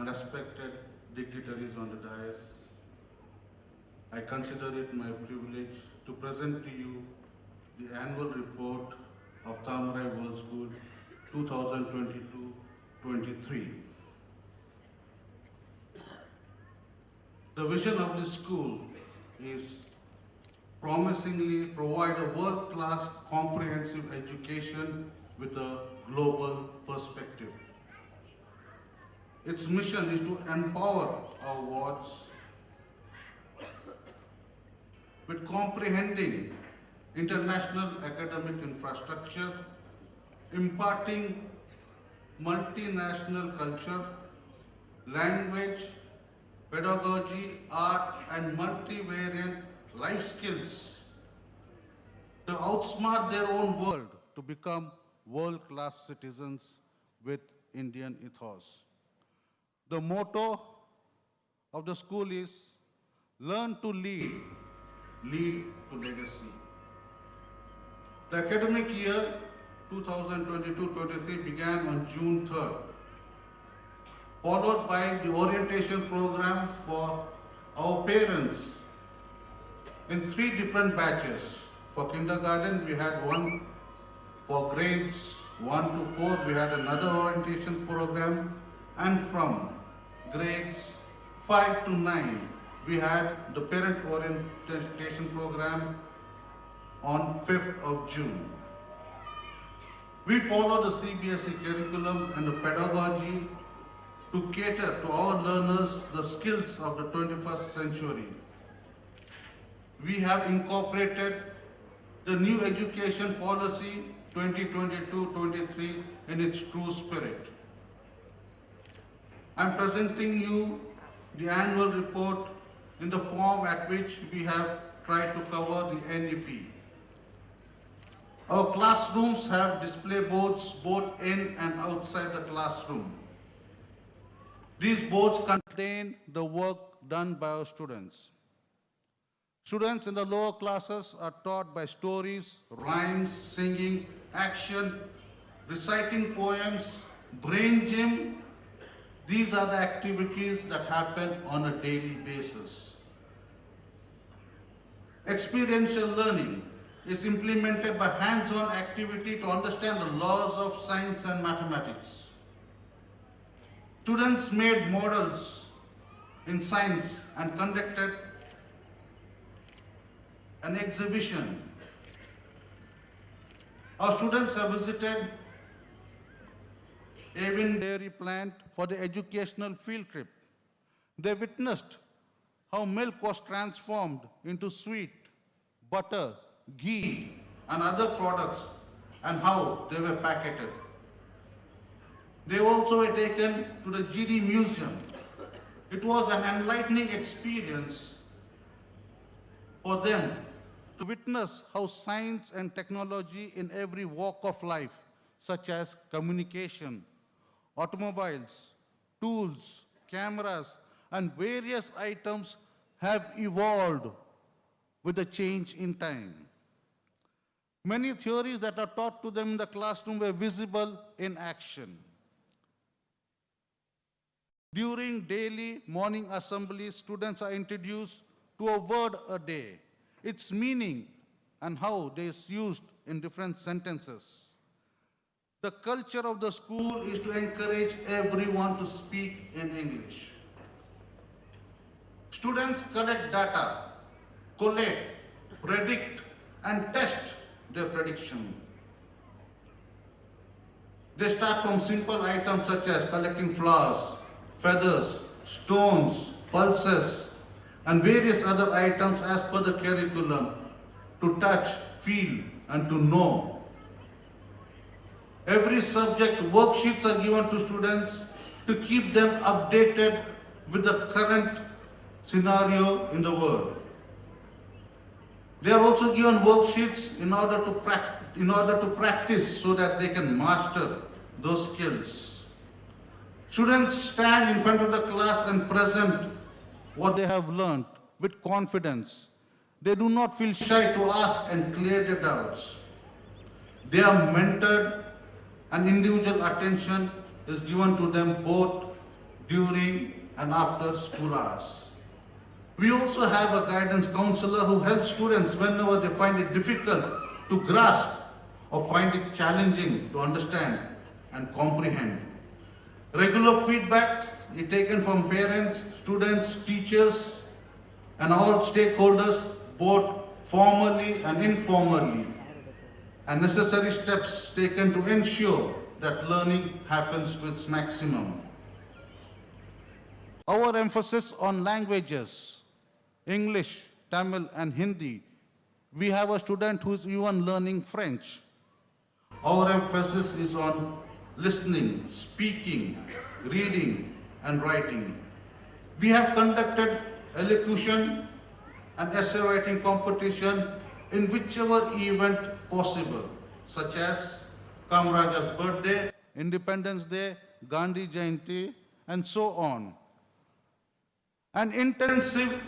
and respected dignitaries on the dais, I consider it my privilege to present to you the annual report of Tamarai World School 2022-23. The vision of this school is promisingly provide a world-class comprehensive education with a global perspective. Its mission is to empower our wards with comprehending international academic infrastructure, imparting multinational culture, language, pedagogy, art, and multivariant life skills to outsmart their own world to become world-class citizens with Indian ethos. The motto of the school is learn to lead, lead to legacy. The academic year 2022-23 began on June 3rd, followed by the orientation program for our parents in 3 different batches. For kindergarten, we had one. For grades 1 to 4, we had another orientation program. And from grades 5 to 9, we had the parent orientation program on 5th of June. We follow the CBSE curriculum and the pedagogy to cater to our learners the skills of the 21st century. We have incorporated the new education policy 2022-23 in its true spirit. I am presenting you the annual report in the form at which we have tried to cover the NEP. Our classrooms have display boards both in and outside the classroom. These boards contain the work done by our students. Students in the lower classes are taught by stories, rhymes, singing, action, reciting poems, brain gym. These are the activities that happen on a daily basis. Experiential learning is implemented by hands-on activity to understand the laws of science and mathematics. Students made models in science and conducted an exhibition. Our students have visited Avon Dairy Plant for the educational field trip. They witnessed how milk was transformed into sweet, butter, ghee, and other products, and how they were packaged. They also were taken to the GD Museum. It was an enlightening experience for them to witness how science and technology in every walk of life, such as communication, automobiles, tools, cameras, and various items have evolved with the change in time. Many theories that are taught to them in the classroom were visible in action. During daily morning assemblies, students are introduced to a word a day, its meaning, and how it is used in different sentences. The culture of the school is to encourage everyone to speak in English. Students collect data, collate, predict, and test their prediction. They start from simple items such as collecting flowers, feathers, stones, pulses, and various other items as per the curriculum to touch, feel, and to know. Every subject worksheets are given to students to keep them updated with the current scenario in the world. They are also given worksheets in order to practice so that they can master those skills. Students stand in front of the class and present what they have learned with confidence. They do not feel shy to ask and clear their doubts. They are mentored and individual attention is given to them both during and after school hours. We also have a guidance counselor who helps students whenever they find it difficult to grasp or find it challenging to understand and comprehend. Regular feedback is taken from parents, students, teachers, and all stakeholders, both formally and informally, and necessary steps taken to ensure that learning happens to its maximum. Our emphasis on languages, English, Tamil, and Hindi. We have a student who is even learning French. Our emphasis is on listening, speaking, reading, and writing. We have conducted elocution and essay writing competition in whichever event possible, such as Kamaraja's birthday, Independence Day, Gandhi Jayanti, and so on. An intensive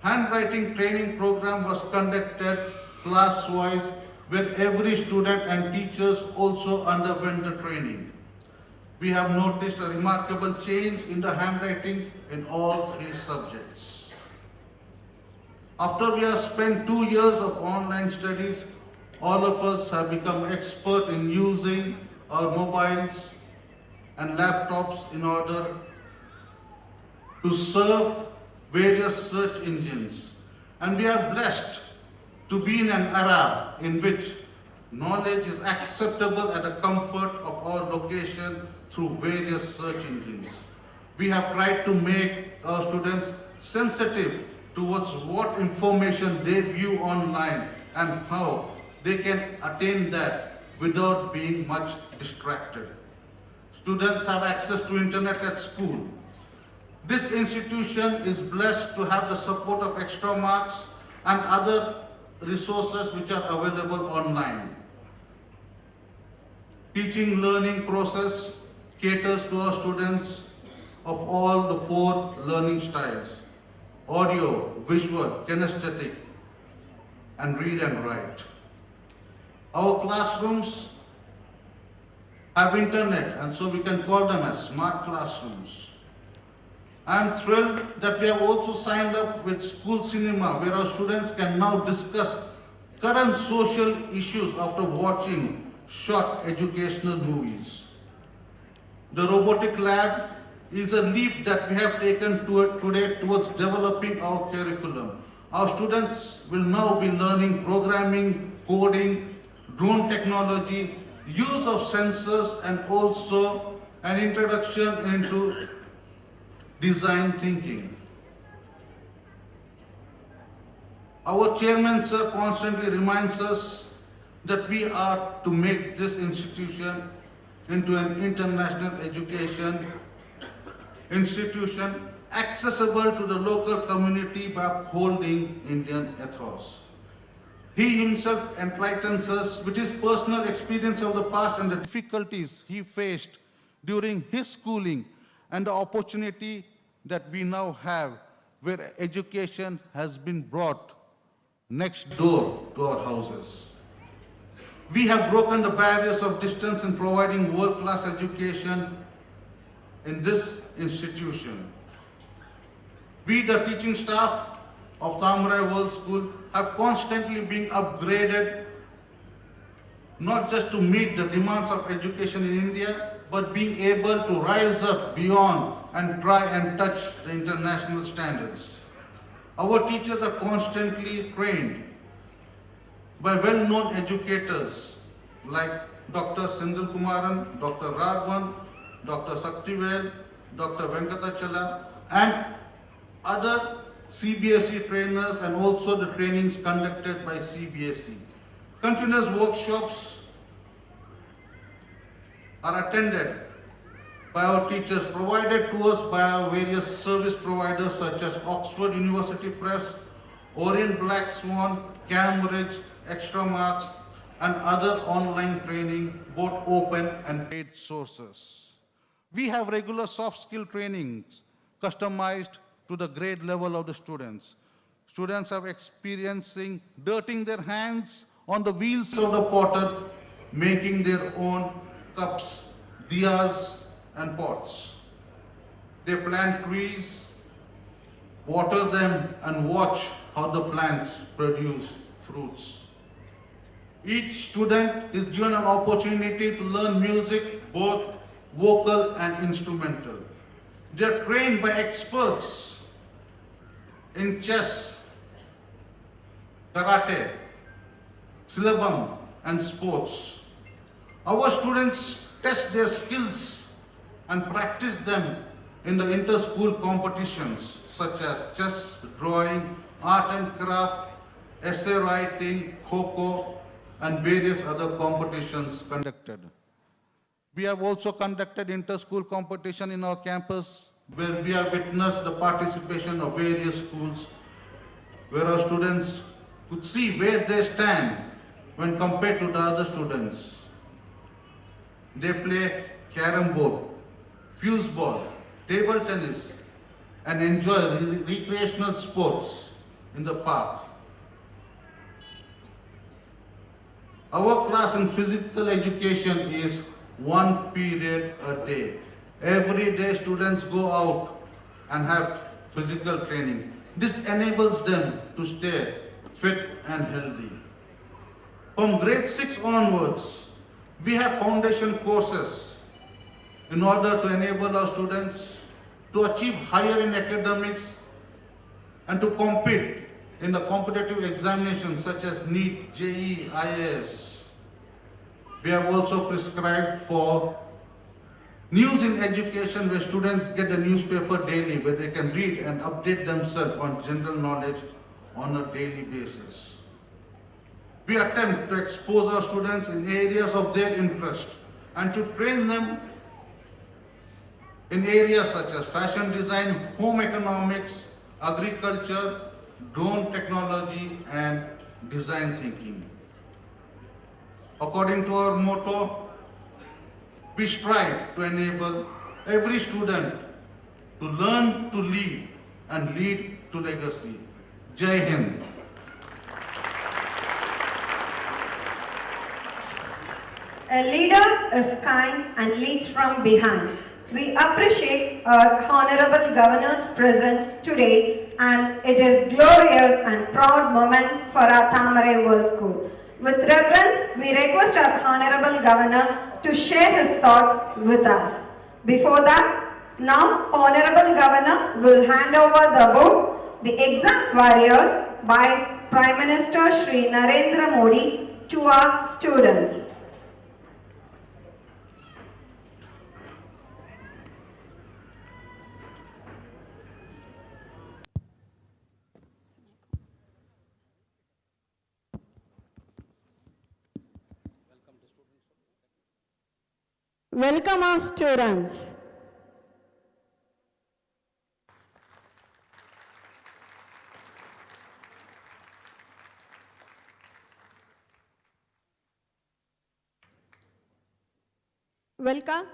handwriting training program was conducted class-wise, where every student and teachers also underwent the training. We have noticed a remarkable change in the handwriting in all three subjects. After we have spent 2 years of online studies, all of us have become expert in using our mobiles and laptops in order to serve various search engines. And we are blessed to be in an era in which knowledge is acceptable at the comfort of our location through various search engines. We have tried to make our students sensitive towards what information they view online and how they can attain that without being much distracted. Students have access to internet at school. This institution is blessed to have the support of extra marks and other resources which are available online. Teaching learning process caters to our students of all the 4 learning styles: audio, visual, kinesthetic, and read and write. Our classrooms have internet, and so we can call them as smart classrooms. I am thrilled that we have also signed up with School Cinema, where our students can now discuss current social issues after watching short educational movies. The robotic lab is a leap that we have taken today towards developing our curriculum. Our students will now be learning programming, coding, drone technology, use of sensors, and also an introduction into design thinking. Our chairman, sir, constantly reminds us that we are to make this institution into an international education institution accessible to the local community by upholding Indian ethos. He himself enlightens us with his personal experience of the past and the difficulties he faced during his schooling and the opportunity that we now have where education has been brought next door to our houses. We have broken the barriers of distance in providing world-class education in this institution. We, the teaching staff of Thamrai World School, have constantly been upgraded, not just to meet the demands of education in India, but being able to rise up beyond and try and touch the international standards. Our teachers are constantly trained by well-known educators like Dr. Sindhil Kumaran, Dr. Raghavan, Dr. Saktivel, Dr. Venkatachala, and other CBSE trainers, and also the trainings conducted by CBSE. Continuous workshops are attended by our teachers, provided to us by our various service providers such as Oxford University Press, Orient Black Swan, Cambridge, Extra Marks, and other online training, both open and paid sources. We have regular soft skill trainings customized to the grade level of the students. Students are experiencing dirtying their hands on the wheels of the potter, making their own cups, diyas, and pots. They plant trees, water them, and watch how the plants produce fruits. Each student is given an opportunity to learn music, both vocal and instrumental. They are trained by experts in chess, karate, syllabum, and sports. Our students test their skills and practice them in the inter-school competitions such as chess, drawing, art and craft, essay writing, kho-kho, and various other competitions conducted. We have also conducted inter-school competition in our campus where we have witnessed the participation of various schools where our students could see where they stand when compared to the other students. They play carom board, fuse ball, table tennis, and enjoy recreational sports in the park. Our class in physical education is 1 period a day. Every day students go out and have physical training. This enables them to stay fit and healthy. From grade 6 onwards, we have foundation courses in order to enable our students to achieve higher in academics and to compete in the competitive examinations such as NEET, JEE, IAS. We have also prescribed for news in education where students get a newspaper daily where they can read and update themselves on general knowledge on a daily basis. We attempt to expose our students in areas of their interest and to train them in areas such as fashion design, home economics, agriculture, drone technology, and design thinking. According to our motto, we strive to enable every student to learn to lead and lead to legacy. Jai Hind. A leader is kind and leads from behind. We appreciate our Honorable Governor's presence today, and it is glorious and proud moment for our Thamare World School. With reverence, we request our Honorable Governor to share his thoughts with us. Before that, now Honorable Governor will hand over the book, The Exam Warriors by Prime Minister Shri Narendra Modi to our students. Welcome our students. Welcome.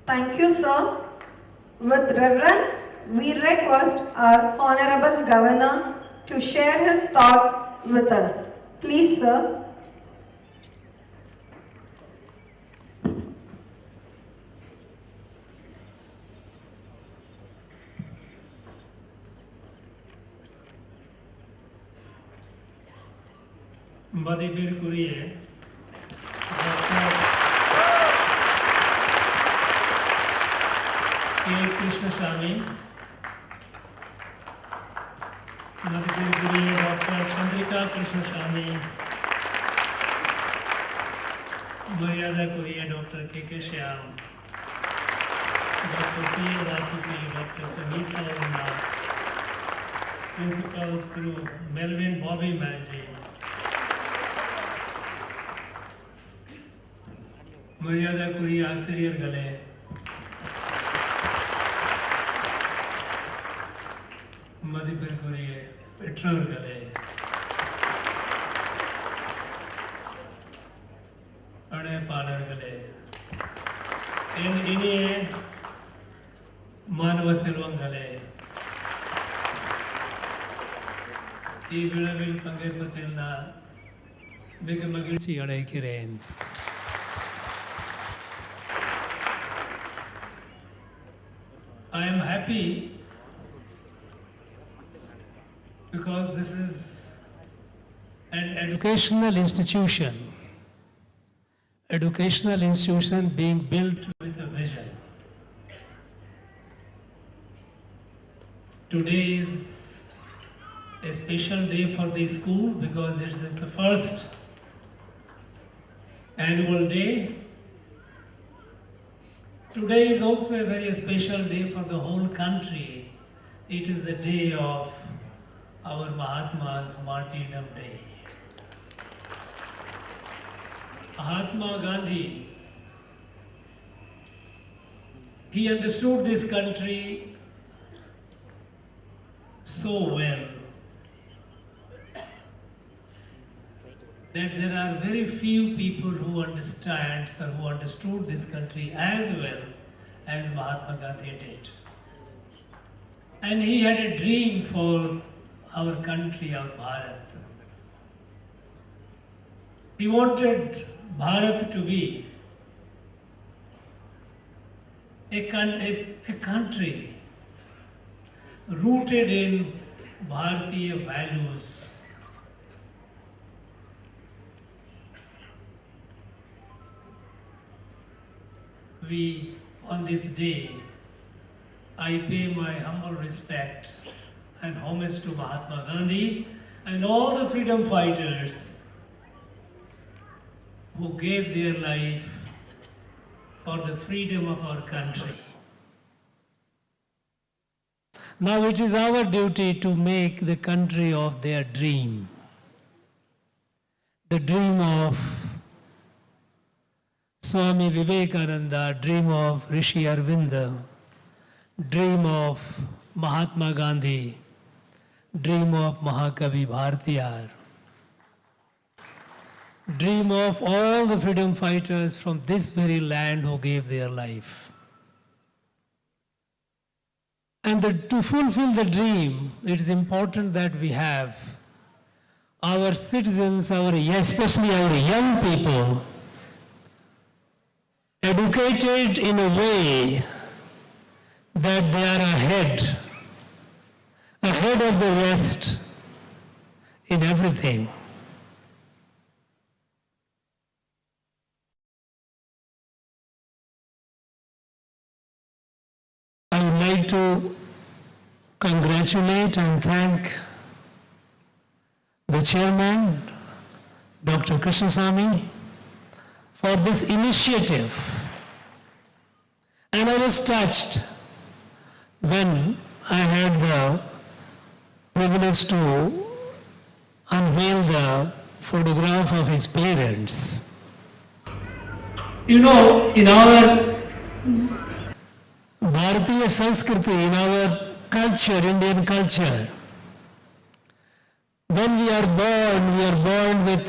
Thank you, sir. With reverence, we request our Honorable Governor to share his thoughts with us. Please, sir. மதிப்பிற்குரிய K Krishnasamy, மதிப்பிற்குரிய doctor Chandrika Krishnasamy, மரியாதைக்குரிய doctor K Shyam, doctor C Vasuki, doctor Sangeeta Verma, principal थ्रू Melvin Bobby मैजी, மரியாதைக்குரிய ஆசிரியர்களே, மதிப்பிற்குரிய பெற்றோர்களே, அழைப்பாளர்களே, என் இனிய மாணவ செல்வங்களே, இவ்விழாவில் பங்கேற்பதில் நான் மிக மகிழ்ச்சி அடைகிறேன். I am happy because this is an educational institution being built with a vision. Today is a special day for the school because it is the first annual day. Today is also a very special day for the whole country. It is the day of our Mahatma's martyrdom day. Mahatma Gandhi, he understood this country so well that there are very few people who understands or who understood this country as well as Mahatma Gandhi did. And he had a dream for our country, our Bharat. He wanted Bharat to be a country rooted in Bharatiya values. We, on this day, I pay my humble respect and homage to Mahatma Gandhi and all the freedom fighters who gave their life for the freedom of our country. Now it is our duty to make the country of their dream, the dream of Swami Vivekananda, dream of Rishi Arvinda, dream of Mahatma Gandhi, dream of Mahakavi Bharatiyar, dream of all the freedom fighters from this very land who gave their life. And to fulfill the dream, it is important that we have our citizens, especially our young people, educated in a way that they are ahead of the rest in everything. I would like to congratulate and thank the chairman, Dr. Krishnasamy, for this initiative. And I was touched when I had the privilege to unveil the photograph of his parents. You know, in our Bharatiya Sanskriti, in our culture, Indian culture, when we are born with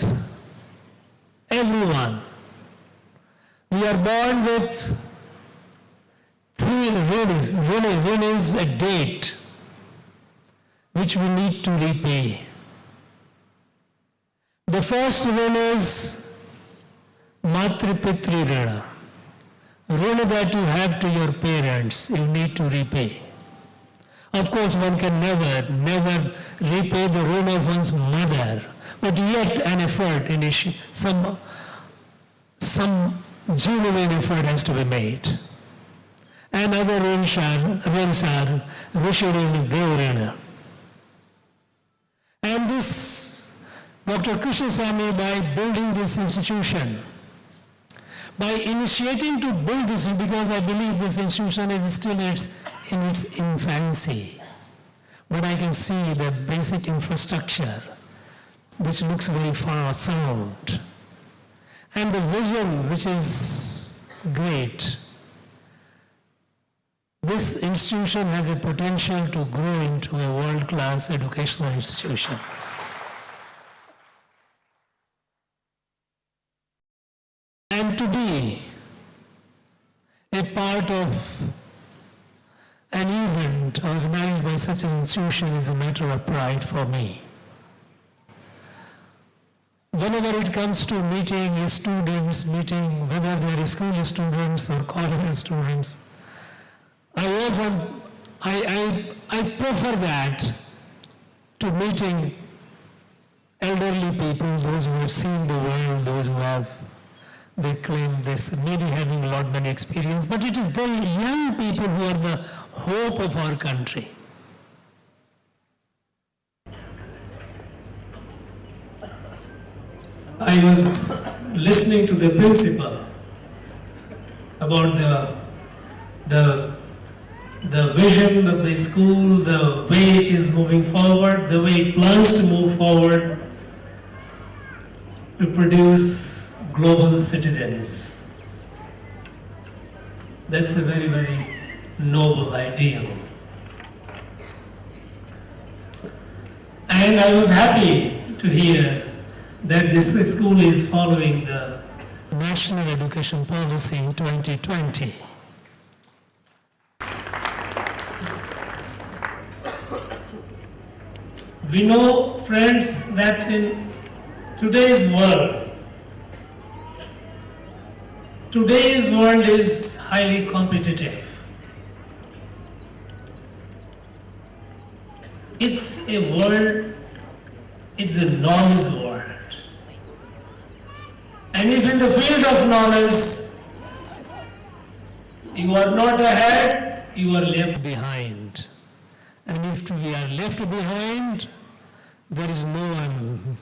everyone. We are born with Three, rin is a debt which we need to repay. The first rin is Matri Pitri Rina. Rina that you have to your parents, you need to repay. Of course, one can never repay the ruin of one's mother, but yet an effort, some genuine effort has to be made. And other ruins are Rishi Rina, Dev Rina. And this, Dr. Krishnaswamy, by building this institution, by initiating to build this, because I believe this institution is still in its infancy, but I can see the basic infrastructure, which looks very far sound, and the vision, which is great. This institution has a potential to grow into a world-class educational institution. And to be a part of an event organized by such an institution is a matter of pride for me. Whenever it comes to meeting students, whether they are school students or college students, I prefer that to meeting elderly people, those who have seen the world, those who have, they claim this, maybe having a lot many experience, but it is the young people who are the hope of our country. I was listening to the principal about the vision of the school, the way it is moving forward, the way it plans to move forward to produce global citizens. That's a very, very noble ideal. And I was happy to hear that this school is following the National Education Policy 2020. We know, friends, that in today's world is highly competitive. It's a world, it's a knowledge world. And if in the field of knowledge you are not ahead, you are left behind. And if we are left behind, there is no one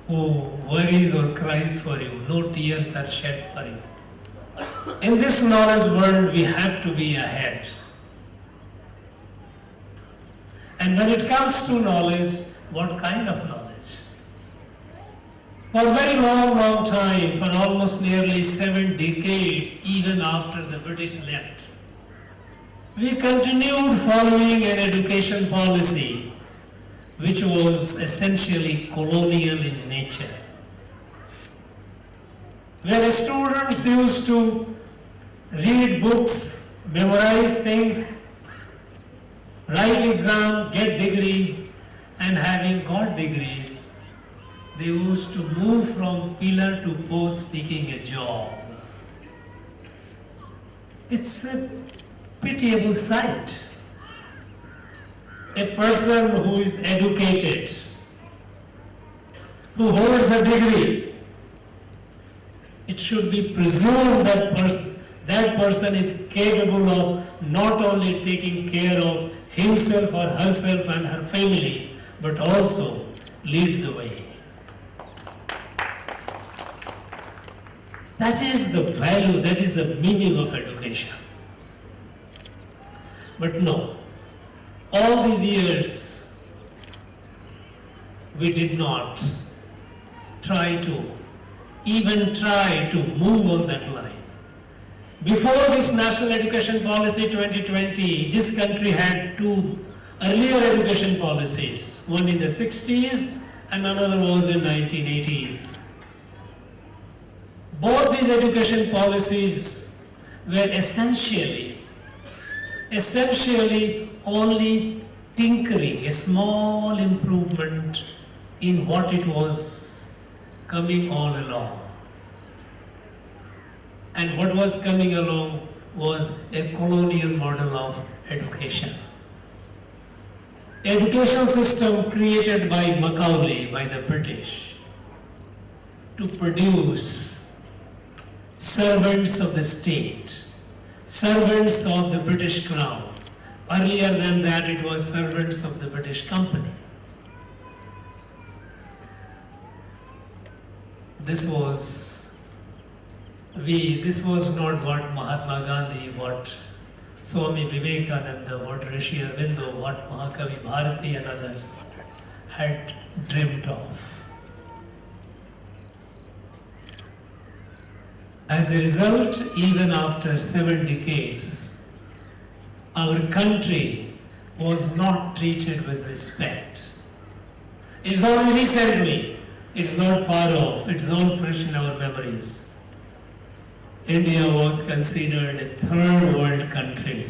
who worries or cries for you. No tears are shed for you. In this knowledge world, we have to be ahead. And when it comes to knowledge, what kind of knowledge? For a very long time, for almost nearly 7 decades, even after the British left, we continued following an education policy which was essentially colonial in nature, where students used to read books, memorize things, write exam, get degree, and having got degrees, they used to move from pillar to post seeking a job. It's a pitiable sight. A person who is educated, who holds a degree, it should be presumed that that person is capable of not only taking care of himself or herself and her family, but also lead the way. That is the value, that is the meaning of education. But no, all these years we did not try to move on that line. Before this National Education Policy 2020, this country had 2 earlier education policies, one in the 60s and another was in 1980s. Both these education policies were essentially essentially only tinkering, a small improvement in what it was coming all along. And what was coming along was a colonial model of education. Education system created by Macaulay, by the British, to produce servants of the state, servants of the British Crown. Earlier than that, it was servants of the British Company. This was not what Mahatma Gandhi, what Swami Vivekananda, what Rishi Aurobindo, what Mahakavi Bharati and others had dreamt of. As a result, even after 7 decades, our country was not treated with respect. It's only recently, it's not far off, it's all fresh in our memories. India was considered a third world country.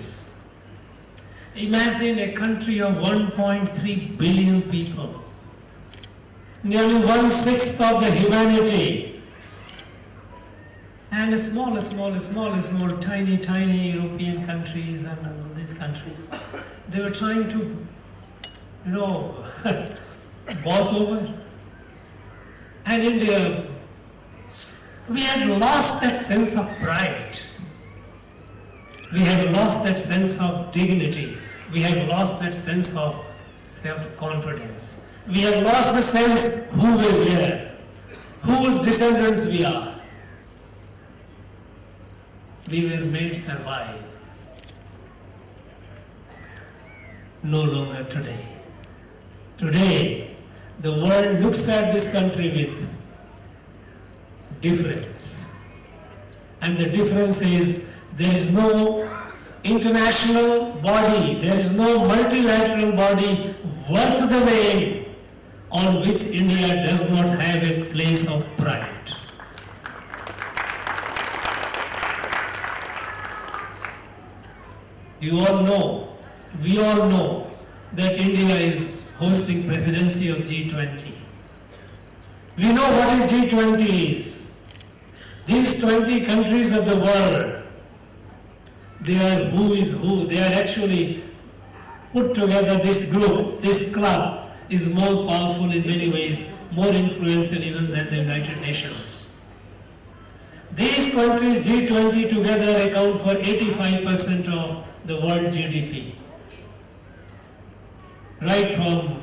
Imagine a country of 1.3 billion people, nearly 1/6 of the humanity, and small, tiny European countries and all these countries. They were trying to, boss over. And India, we had lost that sense of pride. We had lost that sense of dignity. We had lost that sense of self-confidence. We had lost the sense who we were, whose descendants we are. We were made survive. No longer today. Today, the world looks at this country with difference. And the difference is there is no international body, there is no multilateral body worth the name on which India does not have a place of pride. You all know, we all know that India is hosting presidency of G20. We know what G20 is. These 20 countries of the world, they are who is who. They are actually put together. This group, this club is more powerful in many ways, more influential even than the United Nations. These countries, G20 together, account for 85% of the world GDP. Right from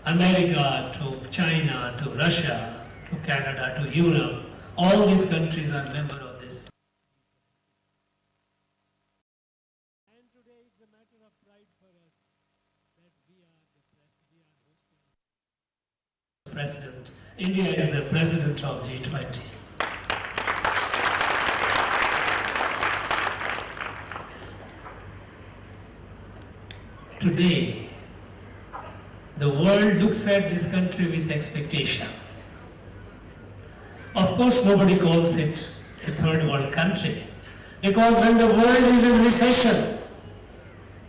America to China to Russia to Canada to Europe, all these countries are members of this. And today it's a matter of pride for us that we are hosting president. India is the president of G20. Today, the world looks at this country with expectation. Of course, nobody calls it a third world country, because when the world is in recession,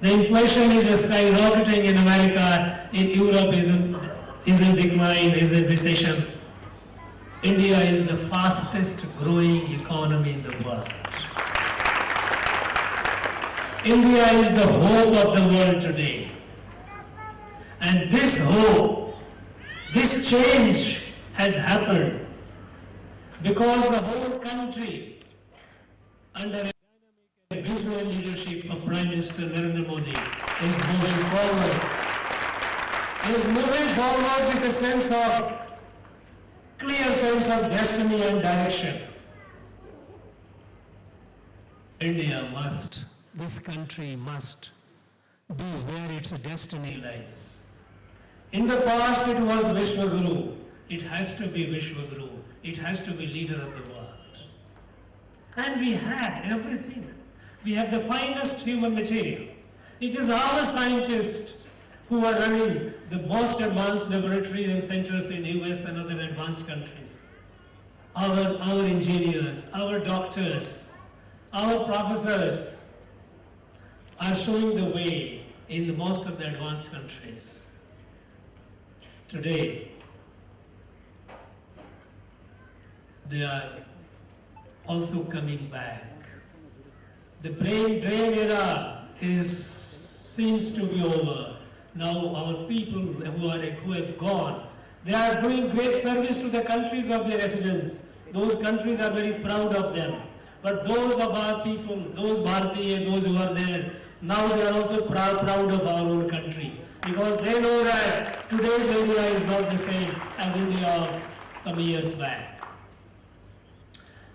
the inflation is skyrocketing in America, in Europe is in decline, is in recession. India is the fastest growing economy in the world. India is the hope of the world today. And this hope, this change has happened because the whole country, under a dynamic and visionary leadership of Prime Minister Narendra Modi, is moving forward. Is moving forward with a sense of, clear sense of destiny and direction. India must, this country must be where its destiny lies. In the past it was Vishwaguru. It has to be Vishwaguru. It has to be leader of the world. And we had everything. We have the finest human material. It is our scientists who are running the most advanced laboratories and centers in US and other advanced countries. Our engineers, our doctors, our professors, are showing the way in the most of the advanced countries. Today, they are also coming back. The brain drain era seems to be over. Now our people who have gone, they are doing great service to the countries of their residence. Those countries are very proud of them. But those of our people, those Bharatiya, those who are there, now they are also proud of our own country. Because they know that today's India is not the same as India of some years back.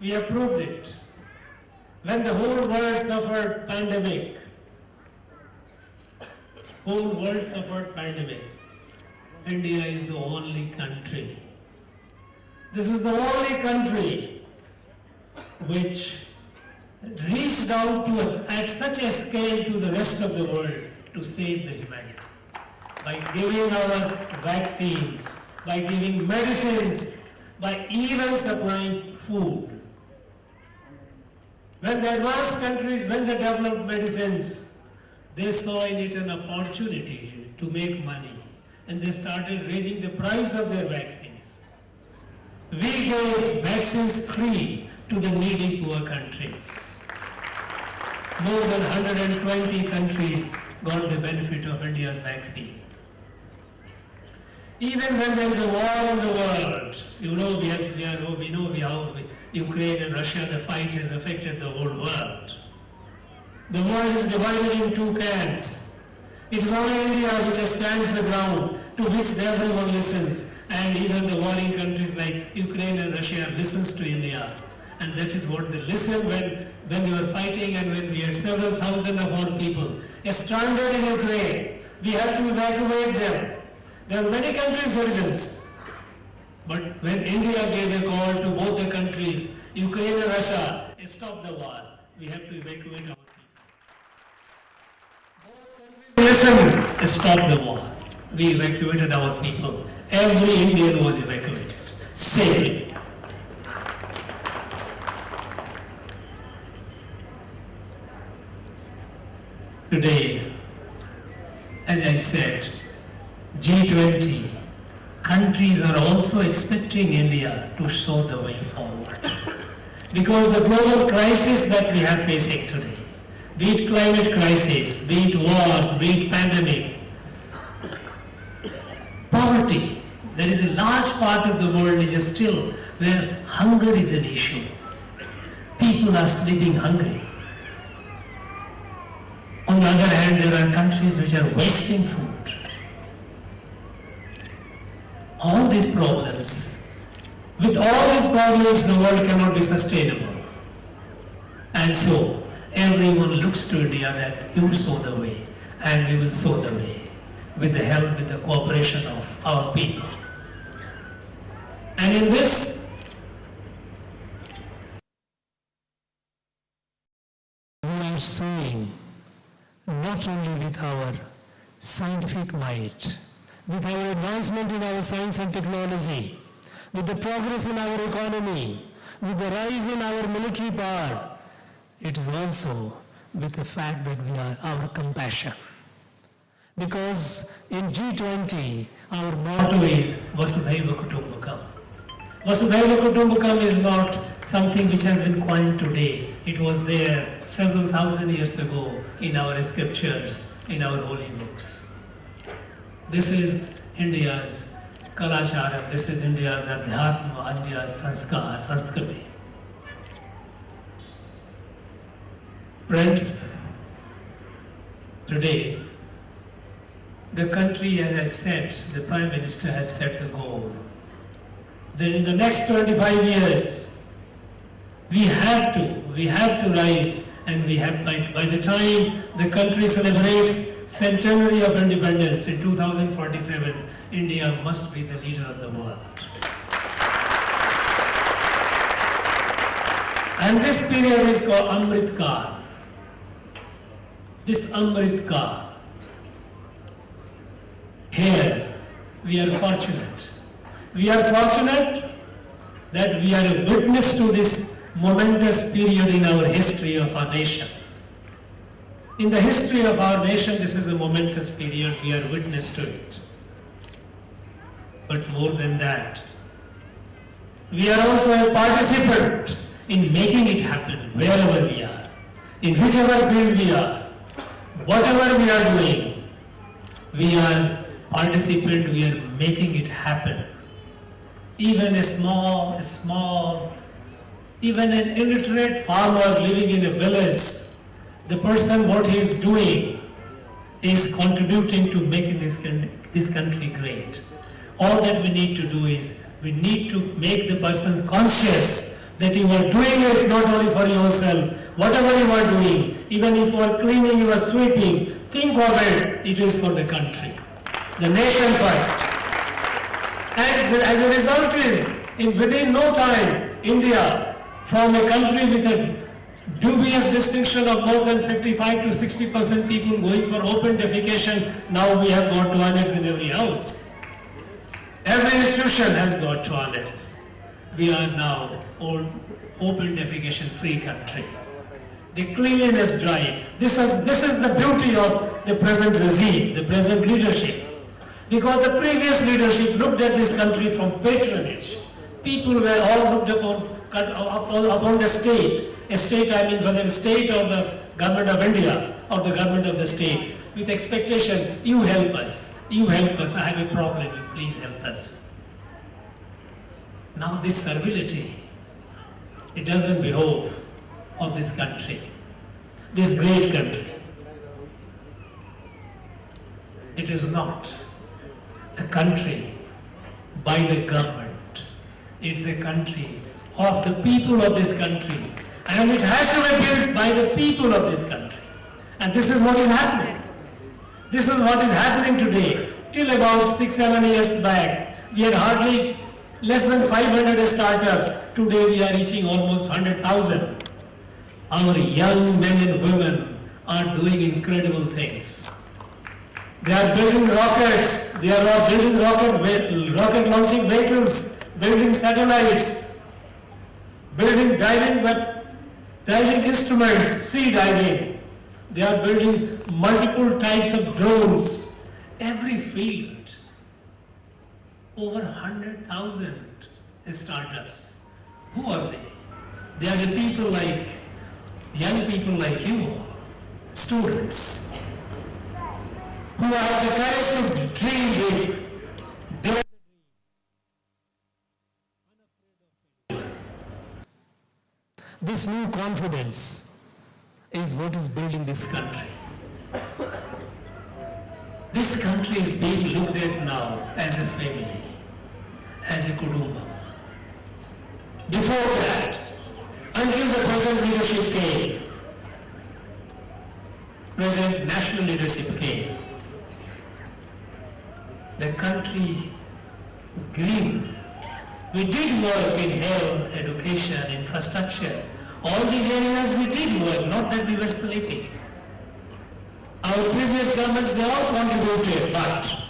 We have proved it. When the whole world suffered pandemic, India is the only country. This is the only country which reached out at such a scale to the rest of the world to save the humanity. By giving our vaccines, by giving medicines, by even supplying food. When the advanced countries, when they developed medicines, they saw in it an opportunity to make money, and they started raising the price of their vaccines. We gave vaccines free to the needy poor countries. More than 120 countries got the benefit of India's vaccine. Even when there is a war in the world, we know how Ukraine and Russia, the fight has affected the whole world. The world is divided in two camps. It is only India which stands the ground, to which everyone listens, and even the warring countries like Ukraine and Russia listens to India. And that is what they listen when they were fighting, and when we had several thousand of our people stranded in Ukraine. We had to evacuate them. There are many countries' citizens. But when India gave a call to both the countries, Ukraine and Russia, stop the war, we have to evacuate our people. Listen, stop the war. We evacuated our people. Every Indian was evacuated safely. Today, as I said, G20 countries are also expecting India to show the way forward. Because the global crisis that we are facing today, be it climate crisis, be it wars, be it pandemic, poverty, there is a large part of the world is still where hunger is an issue. People are sleeping hungry. On the other hand, there are countries which are wasting food. All these problems, with all these problems, the world cannot be sustainable. And so, everyone looks to India that you show the way, and we will show the way, with the help, with the cooperation of our people. And in this, we are showing not only with our scientific might, with our advancement in our science and technology, with the progress in our economy, with the rise in our military power, it is also with the fact that we are our compassion. Because in G20, our motto is Vasudhaiva Kutumbakam. Vasudhaiva Kutumbakam is not something which has been coined today. It was there several thousand years ago in our scriptures, in our holy books. This is India's Kalachara, this is India's Adhyatma, India's Sanskar, Sanskriti. Friends, today, the country, as I said, the Prime Minister has set the goal that in the next 25 years, we have to rise, and by the time the country celebrates centenary of independence in 2047, India must be the leader of the world. And this period is called Amrit Kaal. This Amrit Kaal. Here, we are fortunate. We are fortunate that we are a witness to this momentous period in our history of our nation. In the history of our nation, this is a momentous period. We are witness to it. But more than that, we are also a participant in making it happen wherever we are, in whichever field we are, whatever we are doing. We are participant, we are making it happen. Even even an illiterate farmer living in a village, the person, what he is doing is contributing to making this country great. All that we need to do is, we need to make the persons conscious that you are doing it not only for yourself, whatever you are doing, even if you are cleaning, you are sweeping, think of it, it is for the country, the nation first. And as a result within no time, India, from a country with a dubious distinction of more than 55 to 60% people going for open defecation, now we have got toilets in every house. Every institution has got toilets. We are now open defecation free country. The cleanliness drive, this is the beauty of the present regime, the present leadership. Because the previous leadership looked at this country from patronage. People were all looked upon the state. A state, I mean whether the state or the government of India or the government of the state, with expectation, you help us, I have a problem, you please help us. Now this servility, it doesn't behove of this country, this great country. It is not a country by the government. It's a country of the people of this country. And it has to be built by the people of this country. And this is what is happening. This is what is happening today. Till about 6-7 years back, we had hardly less than 500 startups. Today we are reaching almost 100,000. Our young men and women are doing incredible things. They are building rockets, they are building rocket launching vehicles, building satellites, building diving instruments, sea diving. They are building multiple types of drones. Every field, over 100,000 startups. Who are they? They are the people like, young people like you, students, who have the courage to dream big, dare the dream. This new confidence is what is building this country. This country is being looked at now as a family, as a kudumbam. Before that, until the present leadership came, present national leadership came, the country grew. We did work in health, education, infrastructure. All these areas we did work, not that we were sleeping. Our previous governments, they all contributed, but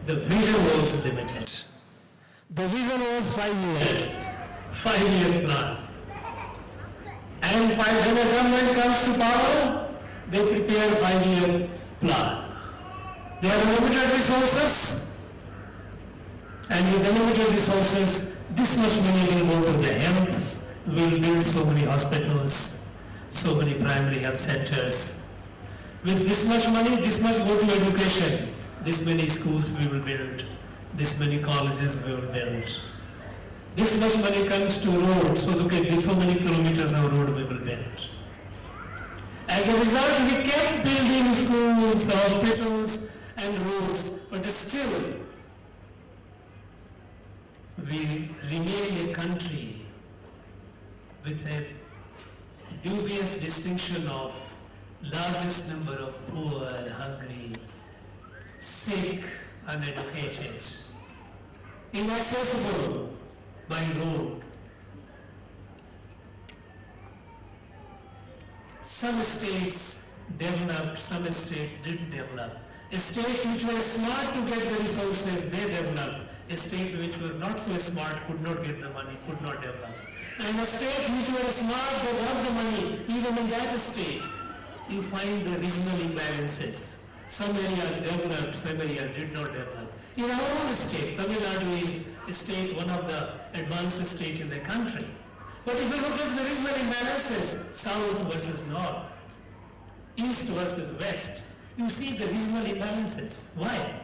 the vision was limited. The vision was 5 years, 5-year plan. And when a government comes to power, they prepare 5-year plan. They have limited resources, and with the limited resources, this much money will go to the health. We'll build so many hospitals, so many primary health centers. With this much money, this much go to education. This many schools we will build. This many colleges we will build. This much money comes to roads, so look at so many kilometers of road we will build. As a result, we kept building schools, hospitals, and roads, but still, we remain a country with a dubious distinction of largest number of poor, hungry, sick, uneducated, inaccessible by road. Some states developed, some states didn't develop. States which were smart to get the resources, they developed. States which were not so smart could not get the money, could not develop. And the states which were smart, they got the money, even in that state. you find the regional imbalances. Some areas developed, some areas did not develop. In our own state, Tamil Nadu is a state, one of the advanced states in the country. But if you look at the regional imbalances, south versus north, east versus west, you see the regional imbalances. Why?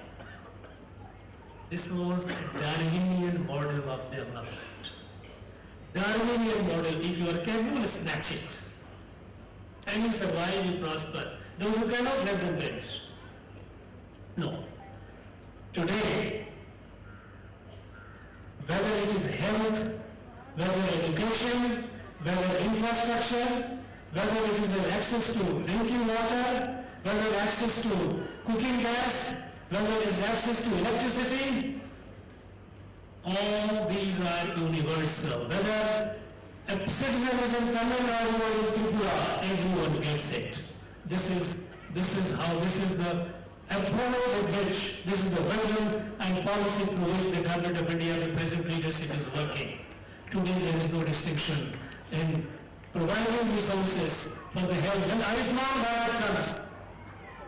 This was a Darwinian model of development. Darwinian model, if you are capable, snatch it. And you survive, you prosper. Those who cannot, let them perish. No. Today, whether it is health, whether education, whether infrastructure, whether it is access to drinking water, whether access to cooking gas, whether it is access to electricity, all these are universal. Whether a citizen is in Tamil Nadu or in Tripura, everyone gets it. This is the approach with which, this is the vision and policy through which the government of India, the present leadership is working. Today there is no distinction in providing resources for the health. When Ayushman Bharat comes,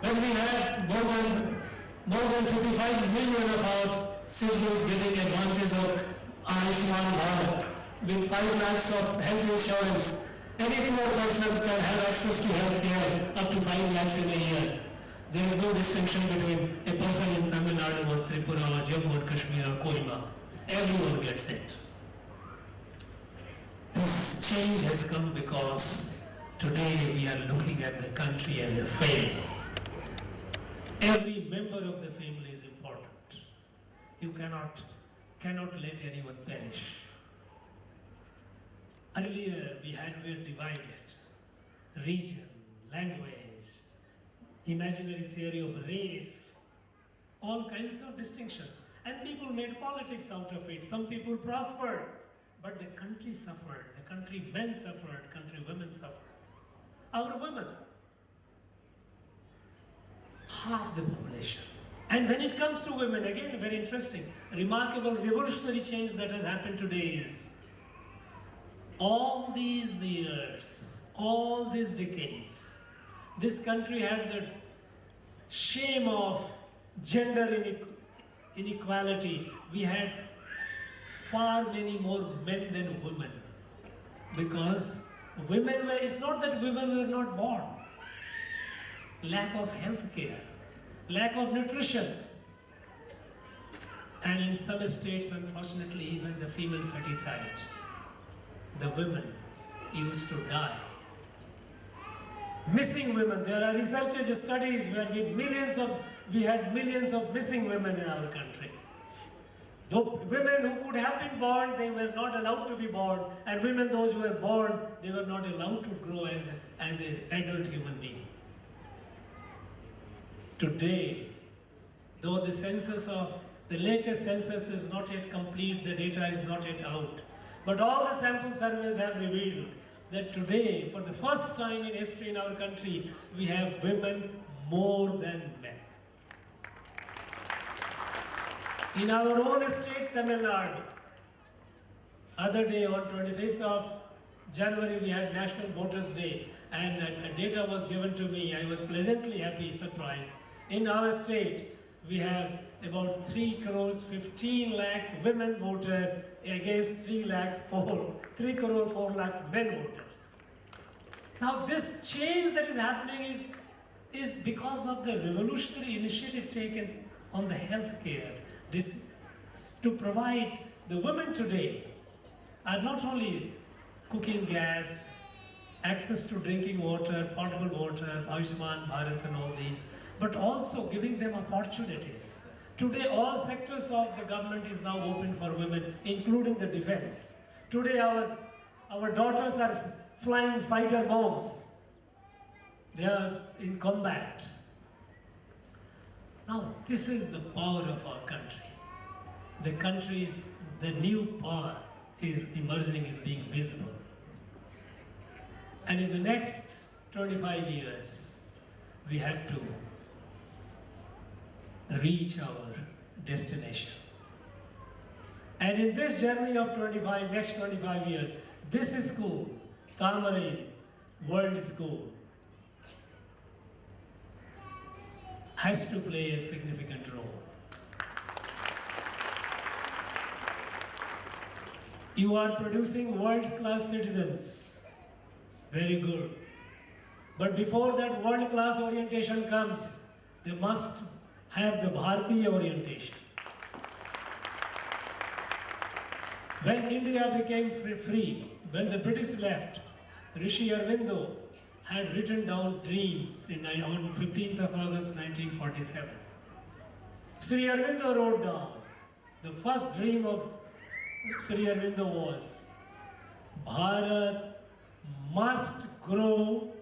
when we had more than 55 million of our citizens getting advantage of Ayushman Bharat, with 5 lakhs of health insurance, any poor person can have access to health care up to 5 lakhs in a year. There is no distinction between a person in Tamil Nadu or Tripura or Jammu and Kashmir or Kohima. Everyone gets it. This change has come because today we are looking at the country as a family. Every member of the family is important. You cannot let anyone perish. Earlier we were divided. Region, language, imaginary theory of race, all kinds of distinctions. And people made politics out of it. Some people prospered, but the country suffered. The country men suffered, country women suffered. Our women, half the population. And when it comes to women, again, very interesting, remarkable revolutionary change that has happened today is, all these years, all these decades, this country had the shame of gender inequality. We had far many more men than women, because women were, it's not that women were not born. Lack of health care, lack of nutrition, and in some states, unfortunately, even the female feticide. The women used to die. Missing women, there are researchers' studies where we had millions of missing women in our country. Though women who could have been born, they were not allowed to be born, and women, those who were born, they were not allowed to grow as an adult human being. Today, though the latest census is not yet complete, the data is not yet out, but all the sample surveys have revealed that today, for the first time in history in our country, we have women more than men. In our own state, Tamil Nadu, other day on 25th of January, we had National Voters' Day, and data was given to me. I was pleasantly happy, surprised. In our state, we have about 3 crores 15 lakhs women voters against 3 crore 4 lakhs men voters. Now this change that is happening is because of the revolutionary initiative taken on the health care. To provide the women today are not only cooking gas, access to drinking water, potable water, Ayushman Bharat and all these, but also giving them opportunities. Today all sectors of the government is now open for women, including the defense. Today our daughters are flying fighter bombs. They are in combat. Now this is the power of our country. The new power is emerging, is being visible. And in the next 25 years, we have to reach our destination. And in this journey of next 25 years, this school, Tamarai World School, has to play a significant role. You are producing world-class citizens. Very good. But before that world-class orientation comes, they must have the Bharatiya orientation. When India became free, when the British left, Rishi Aurobindo had written down dreams on 15th of August 1947. Sri Aurobindo wrote down, the first dream of Sri Aurobindo was, Bharat must grow,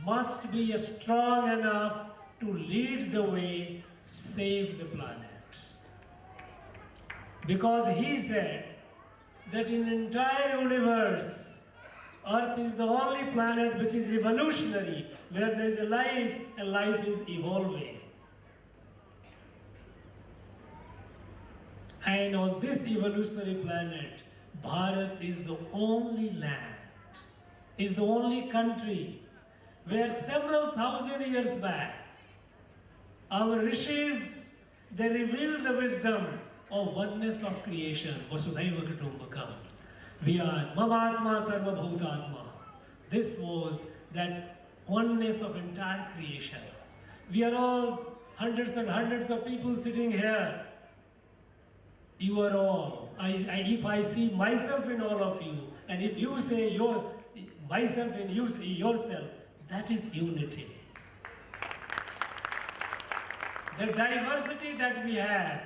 must be strong enough to lead the way, save the planet. Because he said that in the entire universe, Earth is the only planet which is evolutionary, where there is a life and life is evolving. And on this evolutionary planet, Bharat is the only land, is the only country where several thousand years back, our rishis, they revealed the wisdom of oneness of creation, Vasudhaiva Kutumbakam. We are Mamatma Sarva Bhutatma. This was that oneness of entire creation. We are all hundreds and hundreds of people sitting here. You are all. If I see myself in all of you, and if you say myself in yourself, that is unity. The diversity that we have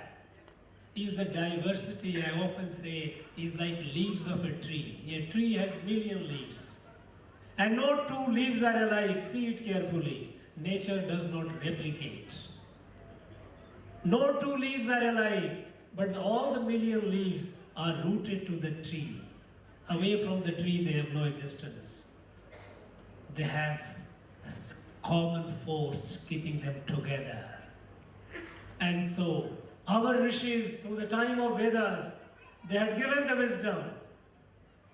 is the diversity, I often say, is like leaves of a tree. A tree has million leaves. And no two leaves are alike. See it carefully. Nature does not replicate. No two leaves are alike, but all the million leaves are rooted to the tree. Away from the tree, they have no existence. They have common force keeping them together. And so, our rishis, through the time of Vedas, they had given the wisdom,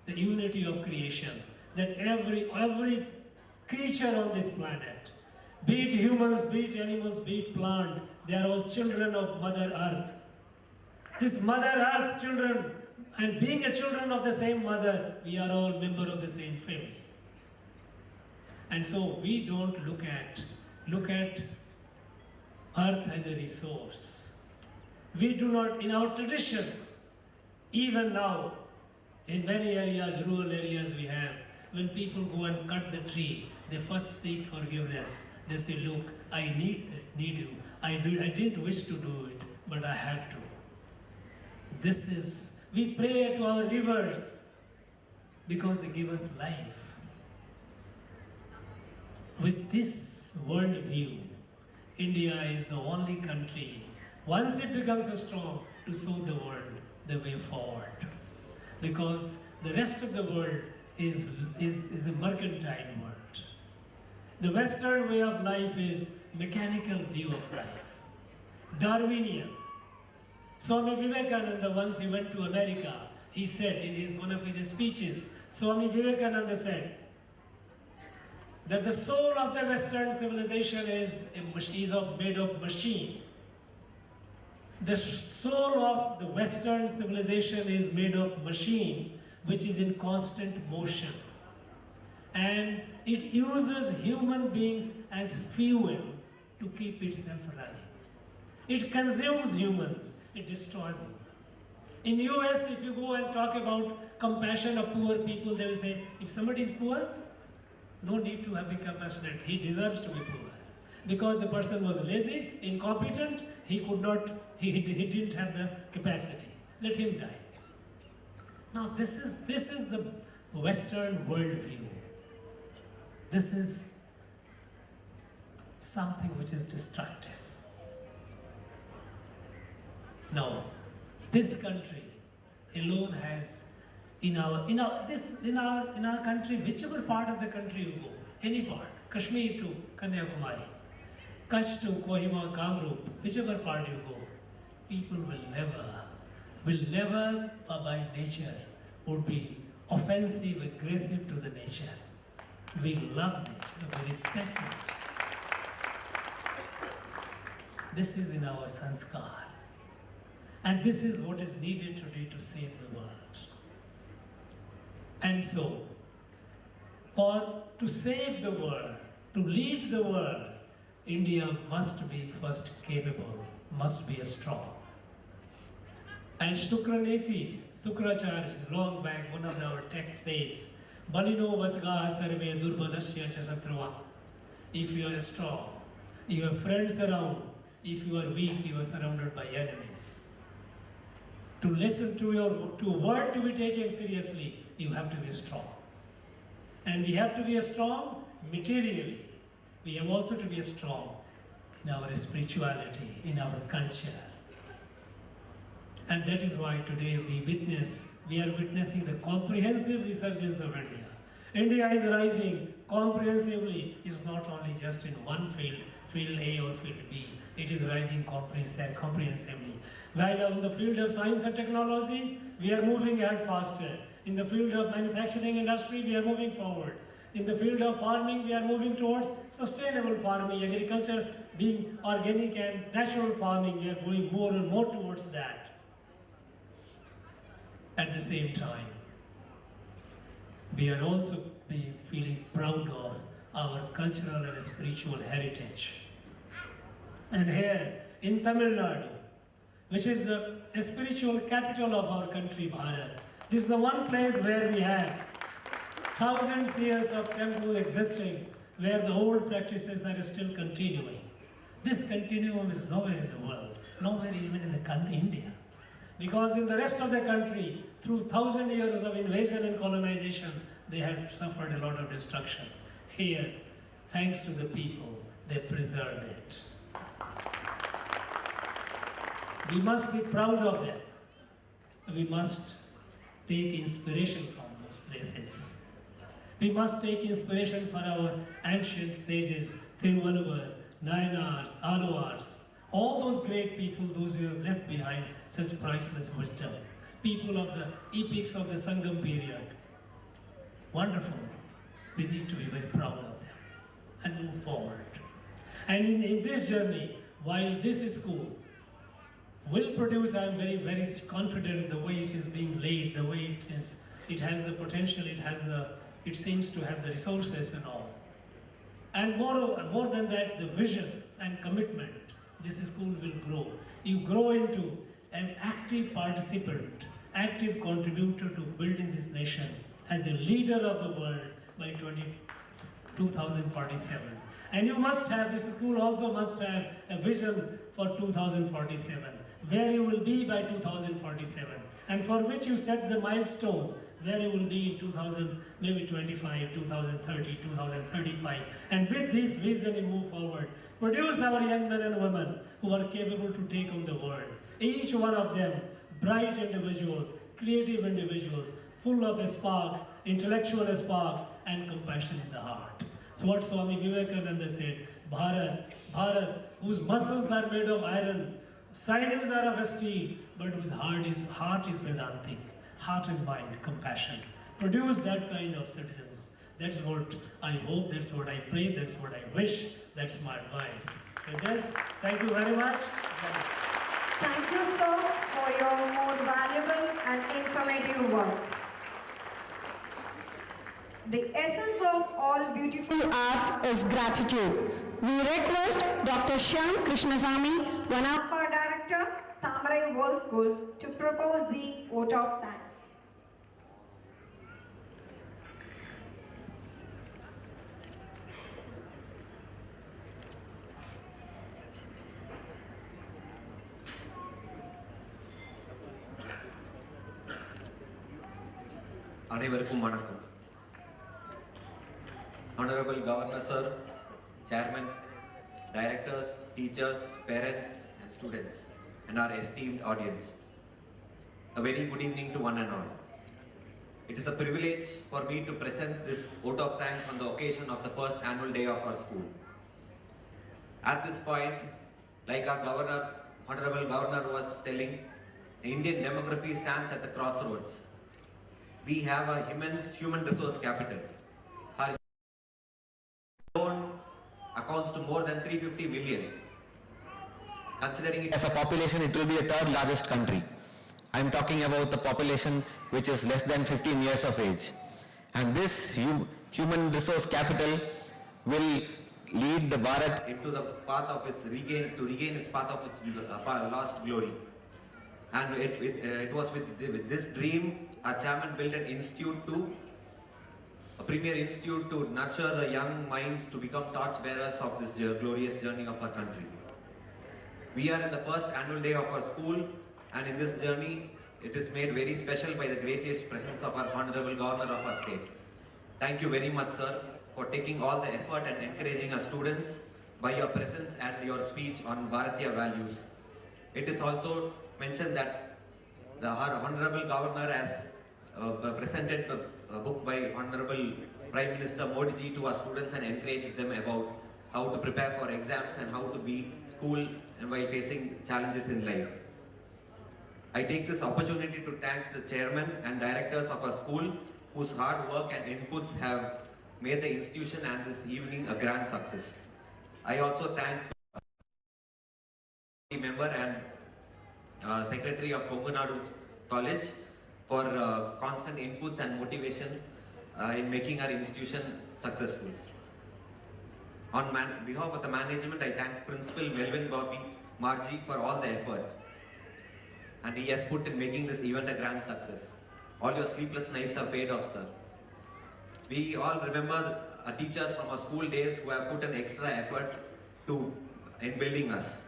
the unity of creation, that every creature on this planet, be it humans, be it animals, be it plant, they are all children of Mother Earth. This Mother Earth children, and being a children of the same mother, we are all members of the same family. And so we don't look at Earth as a resource. We do not, in our tradition, even now, in many areas, rural areas we have, when people go and cut the tree, they first seek forgiveness. They say, look, I need you. I didn't wish to do it, but I have to. We pray to our rivers because they give us life. With this worldview, India is the only country, once it becomes strong, to show the world the way forward. Because the rest of the world is a mercantile world. The Western way of life is mechanical view of life. Darwinian. Swami Vivekananda, once he went to America, he said in one of his speeches, Swami Vivekananda said that the soul of the Western civilization is made of machine. The soul of the Western civilization is made of machine, which is in constant motion. And it uses human beings as fuel to keep itself running. It consumes humans, it destroys humans. In US, if you go and talk about compassion of poor people, they will say, if somebody is poor, no need to be compassionate. He deserves to be poor. Because the person was lazy, incompetent, he didn't have the capacity. Let him die. Now this is the Western worldview. This is something which is destructive. Now, this country alone has, in our country, whichever part of the country you go, any part, Kashmir to Kanyakumari, Kutch to Kohima, Kamrup, whichever part you go, people will never by nature would be offensive, aggressive to the nature. We love nature, we respect nature. This is in our sanskar. And this is what is needed today to save the world. And so, to save the world, to lead the world, India must be first capable, must be strong. And Shukraneti, Sukracharya, long back, one of our texts says, Balino vasgaha sarve durbadasya chasatrava. If you are strong, you have friends around. If you are weak, you are surrounded by enemies. To listen to a word to be taken seriously, you have to be strong. And we have to be strong materially. We have also to be strong in our spirituality, in our culture. And that is why today we are witnessing the comprehensive resurgence of India. India is rising comprehensively. It's not only just in one field, field A or field B. It is rising comprehensively. While in the field of science and technology, we are moving ahead faster. In the field of manufacturing industry, we are moving forward. In the field of farming, we are moving towards sustainable farming, agriculture being organic and natural farming. We are going more and more towards that. At the same time, we are also feeling proud of our cultural and spiritual heritage. And here in Tamil Nadu, which is the spiritual capital of our country, Bharat, this is the one place where we have thousands of years of temples existing, where the old practices are still continuing. This continuum is nowhere in the world, nowhere even in the India. Because in the rest of the country, through 1,000 years of invasion and colonization, they have suffered a lot of destruction. Here, thanks to the people, they preserved it. We must be proud of them. We must take inspiration from those places. We must take inspiration for our ancient sages, Thiruvalluvar, Nayanars, Alvars, all those great people, those who have left behind such priceless wisdom. People of the epics of the Sangam period. Wonderful. We need to be very proud of them and move forward. And in this journey, while this school will produce, I am very, very confident the way it is being laid, the way it has the potential, it seems to have the resources and all. And more than that, the vision and commitment, this school will grow. You grow into an active participant, active contributor to building this nation as a leader of the world by 2047. And you must have, this school also must have a vision for 2047, where you will be by 2047, and for which you set the milestones, where you will be in 2025, 2030, 2035. And with this vision you move forward. Produce our young men and women who are capable to take on the world. Each one of them, bright individuals, creative individuals, full of sparks, intellectual sparks, and compassion in the heart. So what Swami Vivekananda said, Bharat, Bharat, whose muscles are made of iron, sinews are of steel, but whose heart is Vedantic. Heart and mind, compassion. Produce that kind of citizens. That's what I hope, that's what I pray, that's what I wish, that's my advice. With this, thank you very much. Thank you, sir, for your more valuable and informative words. The essence of all beautiful Art is gratitude. We request Dr. Shyam Krishnasamy, one of our director, Tamarai World School, to propose the vote of thanks. அனைவருக்கும் வணக்கம். Honorable Governor Sir, Chairman, Directors, Teachers, Parents and Students, and our esteemed audience. A very good evening to one and all. It is a privilege for me to present this vote of thanks on the occasion of the first annual day of our school. At this point, like our Governor, Honorable Governor was telling, the Indian demography stands at the crossroads. We have an immense human resource capital. Our loan accounts to more than 350 million. Considering it As a population, it will be the third largest country. I am talking about the population which is less than 15 years of age. And this human resource capital will lead the Bharat into the path of its regain its path of its lost glory. And it was with this dream, our chairman built an institute a premier institute to nurture the young minds to become torchbearers of this glorious journey of our country. We are in the first annual day of our school, and in this journey, it is made very special by the gracious presence of our Honorable Governor of our state. Thank you very much, sir, for taking all the effort and encouraging our students by your presence and your speech on Bharatiya values. It is also mentioned that the Honorable Governor has presented a book by Honorable Prime Minister Modi ji to our students and encouraged them about how to prepare for exams and how to be cool and while facing challenges in life. I take this opportunity to thank the chairman and directors of our school whose hard work and inputs have made the institution and this evening a grand success. I also thank the member and secretary of Kongunadu College for constant inputs and motivation in making our institution successful. On behalf of the management, I thank Principal Melvin Bobby Margie for all the efforts and he has put in making this event a grand success. All your sleepless nights are paid off, sir. We all remember our teachers from our school days who have put an extra effort in building us.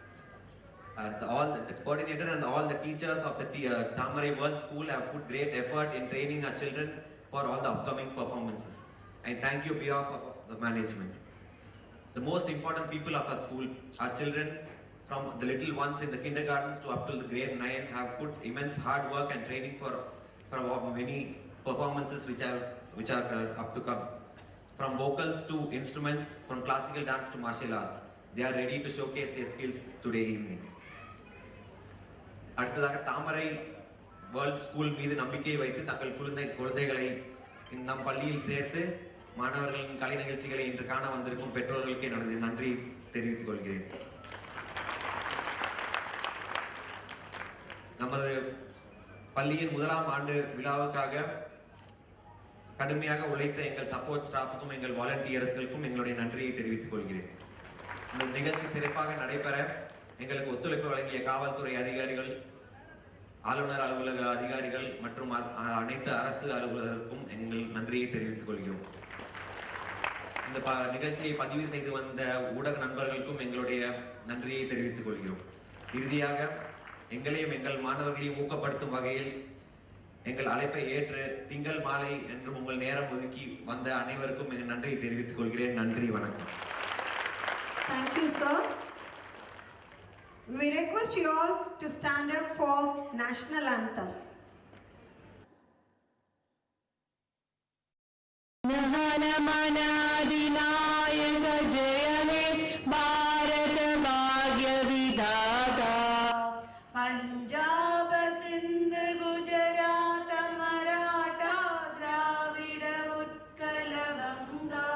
The coordinator and all the teachers of the Tamarai World School have put great effort in training our children for all the upcoming performances. I thank you on behalf of the management. The most important people of our school, our children, from the little ones in the kindergartens to up to the grade 9, have put immense hard work and training for many performances which are up to come. From vocals to instruments, from classical dance to martial arts, they are ready to showcase their skills today evening. அடுத்ததாக தாமரை world school மீது நம்பிக்கை வைத்து தங்கள் குழந்தைகளை நம் பள்ளியில் சேர்த்து மாணவர்களின் கலை நிகழ்ச்சிகளை இன்று காண வந்திருக்கும் பெற்றோர்களுக்கு எனது நன்றி தெரிவித்துக் கொள்கிறேன். நமது பள்ளியின் முதலாம் ஆண்டு விழாவுக்காக கடுமையாக உழைத்த எங்கள் சப்போர்ட் ஸ்டாஃபுக்கும் எங்கள் வாலண்டியர்ஸ்களுக்கும் எங்களுடைய நன்றியை தெரிவித்துக் கொள்கிறேன். இந்த நிகழ்ச்சி சிறப்பாக நடைபெற எங்களுக்கு ஒத்துழைப்பு வழங்கிய காவல்துறை அதிகாரிகள், ஆளுநர் அலுவலக அதிகாரிகள் மற்றும் அனைத்து அரசு அலுவலருக்கும் எங்கள் நன்றியை தெரிவித்துக் கொள்கிறோம். இந்த நிகழ்ச்சியை பதிவு செய்து வந்த ஊடக நண்பர்களுக்கும் எங்களுடைய நன்றியை தெரிவித்துக் கொள்கிறோம். இறுதியாக எங்களையும் எங்கள் மாணவர்களையும் ஊக்கப்படுத்தும் வகையில் எங்கள் அழைப்பை ஏற்று திங்கள் மாலை என்று உங்கள் நேரம் ஒதுக்கி வந்த அனைவருக்கும் எங்கள் நன்றியை தெரிவித்துக் கொள்கிறேன். நன்றி, வணக்கம். Thank you, sir. We request you all to stand up for national anthem. Nahana mana